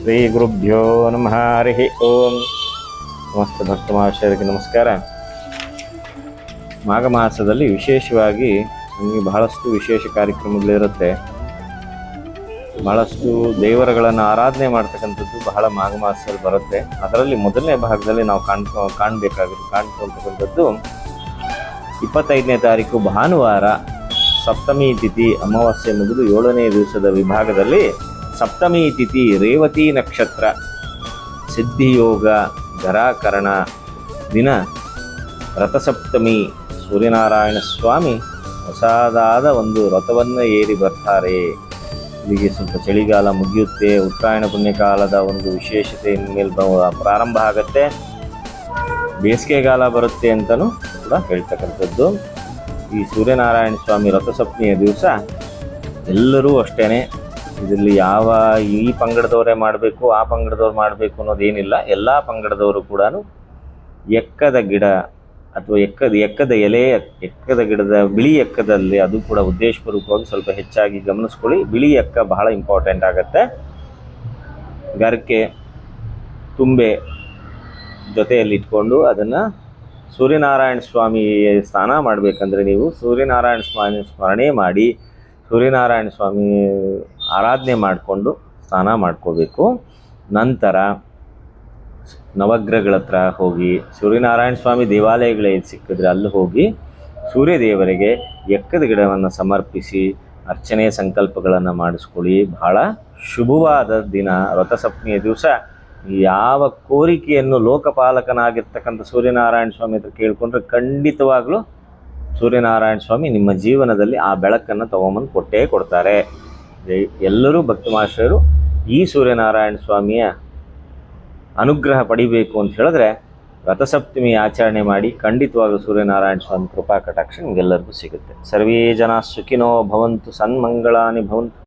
ಶ್ರೀ ಗುರುಭ್ಯೋ ನಮಃ. ಹರಿ ಓಂ. ಸಮಸ್ತ ಭಕ್ತ ಮಹಾಶಯರಿಗೆ ನಮಸ್ಕಾರ. ಮಾಘ ಮಾಸದಲ್ಲಿ ವಿಶೇಷವಾಗಿ ನಮಗೆ ಬಹಳಷ್ಟು ವಿಶೇಷ ಕಾರ್ಯಕ್ರಮಗಳಿರುತ್ತೆ. ಬಹಳಷ್ಟು ದೇವರುಗಳನ್ನು ಆರಾಧನೆ ಮಾಡ್ತಕ್ಕಂಥದ್ದು ಬಹಳ ಮಾಘ ಮಾಸದಲ್ಲಿ ಬರುತ್ತೆ. ಅದರಲ್ಲಿ ಮೊದಲನೇ ಭಾಗದಲ್ಲಿ ನಾವು ಕಾಣ್ಕೊಳ್ತಕ್ಕಂಥದ್ದು 25ನೇ ತಾರೀಕು ಭಾನುವಾರ ಸಪ್ತಮಿ ತಿಥಿ, ಅಮಾವಾಸ್ಯೆ ಮುಗಿದು 7ನೇ ದಿವಸದ ವಿಭಾಗದಲ್ಲಿ ಸಪ್ತಮಿ ತಿಥಿ, ರೇವತಿ ನಕ್ಷತ್ರ, ಸಿದ್ಧಿಯೋಗ, ಘರಾಕರಣ ದಿನ, ರಥಸಪ್ತಮಿ, ಸೂರ್ಯನಾರಾಯಣ ಸ್ವಾಮಿ ಹೊಸದಾದ ಒಂದು ರಥವನ್ನು ಏರಿ ಬರ್ತಾರೆ. ಇಲ್ಲಿಗೆ ಸ್ವಲ್ಪ ಚಳಿಗಾಲ ಮುಗಿಯುತ್ತೆ. ಉತ್ತರಾಯಣ ಪುಣ್ಯಕಾಲದ ಒಂದು ವಿಶೇಷತೆ ಇನ್ಮೇಲೆ ಪ್ರಾರಂಭ ಆಗುತ್ತೆ. ಬೇಸಿಗೆಗಾಲ ಬರುತ್ತೆ ಅಂತಲೂ ಕೂಡ ಹೇಳ್ತಕ್ಕಂಥದ್ದು. ಈ ಸೂರ್ಯನಾರಾಯಣ ಸ್ವಾಮಿ ರಥಸಪ್ತಮಿಯ ದಿವಸ ಎಲ್ಲರೂ ಅಷ್ಟೇ, ಇದರಲ್ಲಿ ಈ ಪಂಗಡದವರೇ ಮಾಡಬೇಕು, ಆ ಪಂಗಡದವ್ರು ಮಾಡಬೇಕು ಅನ್ನೋದೇನಿಲ್ಲ. ಎಲ್ಲ ಪಂಗಡದವರು ಕೂಡ ಎಕ್ಕದ ಗಿಡ ಅಥವಾ ಎಕ್ಕದ ಎಲೆ, ಎಕ್ಕದ ಗಿಡದ ಬಿಳಿ ಎಕ್ಕದಲ್ಲಿ, ಅದು ಕೂಡ ಉದ್ದೇಶಪೂರ್ವಕವಾಗಿ ಸ್ವಲ್ಪ ಹೆಚ್ಚಾಗಿ ಗಮನಿಸ್ಕೊಳ್ಳಿ. ಬಿಳಿ ಎಕ್ಕ ಬಹಳ ಇಂಪಾರ್ಟೆಂಟ್ ಆಗುತ್ತೆ. ಗರ್ಕೆ, ತುಂಬೆ ಜೊತೆಯಲ್ಲಿ ಇಟ್ಕೊಂಡು ಅದನ್ನು ಸೂರ್ಯನಾರಾಯಣ ಸ್ವಾಮಿ ಸ್ನಾನ ಮಾಡಬೇಕಂದ್ರೆ ನೀವು ಸೂರ್ಯನಾರಾಯಣ ಸ್ವಾಮಿ ಸ್ಮರಣೆ ಮಾಡಿ ಸೂರ್ಯನಾರಾಯಣ ಸ್ವಾಮಿ ಆರಾಧನೆ ಮಾಡಿಕೊಂಡು ಸ್ನಾನ ಮಾಡ್ಕೋಬೇಕು. ನಂತರ ನವಗ್ರಹಗಳ ಹತ್ರ ಹೋಗಿ, ಸೂರ್ಯನಾರಾಯಣ ಸ್ವಾಮಿ ದೇವಾಲಯಗಳೇ ಸಿಕ್ಕಿದ್ರೆ ಅಲ್ಲಿ ಹೋಗಿ ಸೂರ್ಯದೇವರಿಗೆ ಎಕ್ಕದ ಗಿಡವನ್ನು ಸಮರ್ಪಿಸಿ ಅರ್ಚನೆ ಸಂಕಲ್ಪಗಳನ್ನು ಮಾಡಿಸ್ಕೊಳ್ಳಿ. ಬಹಳ ಶುಭವಾದ ದಿನ ರಥಸಪ್ತಮಿಯ ದಿವಸ. ಯಾವ ಕೋರಿಕೆಯನ್ನು ಲೋಕಪಾಲಕನಾಗಿರ್ತಕ್ಕಂಥ ಸೂರ್ಯನಾರಾಯಣ ಸ್ವಾಮಿ ಹತ್ರ ಕೇಳಿಕೊಂಡ್ರೆ ಖಂಡಿತವಾಗ್ಲೂ ಸೂರ್ಯನಾರಾಯಣ ಸ್ವಾಮಿ ನಿಮ್ಮ ಜೀವನದಲ್ಲಿ ಆ ಬೆಳಕನ್ನು ತೊಗೊಂಬಂದು ಕೊಟ್ಟೇ ಕೊಡ್ತಾರೆ. ಎಲ್ಲರೂ ಭಕ್ತ ಮಹಾಶಯರು ಈ ಸೂರ್ಯನಾರಾಯಣ ಸ್ವಾಮಿಯ ಅನುಗ್ರಹ ಪಡಿಬೇಕು ಅಂತ ಹೇಳಿದ್ರೆ ರಥಸಪ್ತಮಿ ಆಚರಣೆ ಮಾಡಿ. ಖಂಡಿತವಾಗ್ಲೂ ಸೂರ್ಯನಾರಾಯಣ ಸ್ವಾಮಿ ಕೃಪಾ ಕಟಾಕ್ಷ ನಿಮಗೆಲ್ಲರಿಗೂ ಸಿಗುತ್ತೆ. ಸರ್ವೇ ಜನ ಸುಖಿನೋ ಭವಂತು, ಸನ್ಮಂಗಳಾನಿ ಭವಂತು.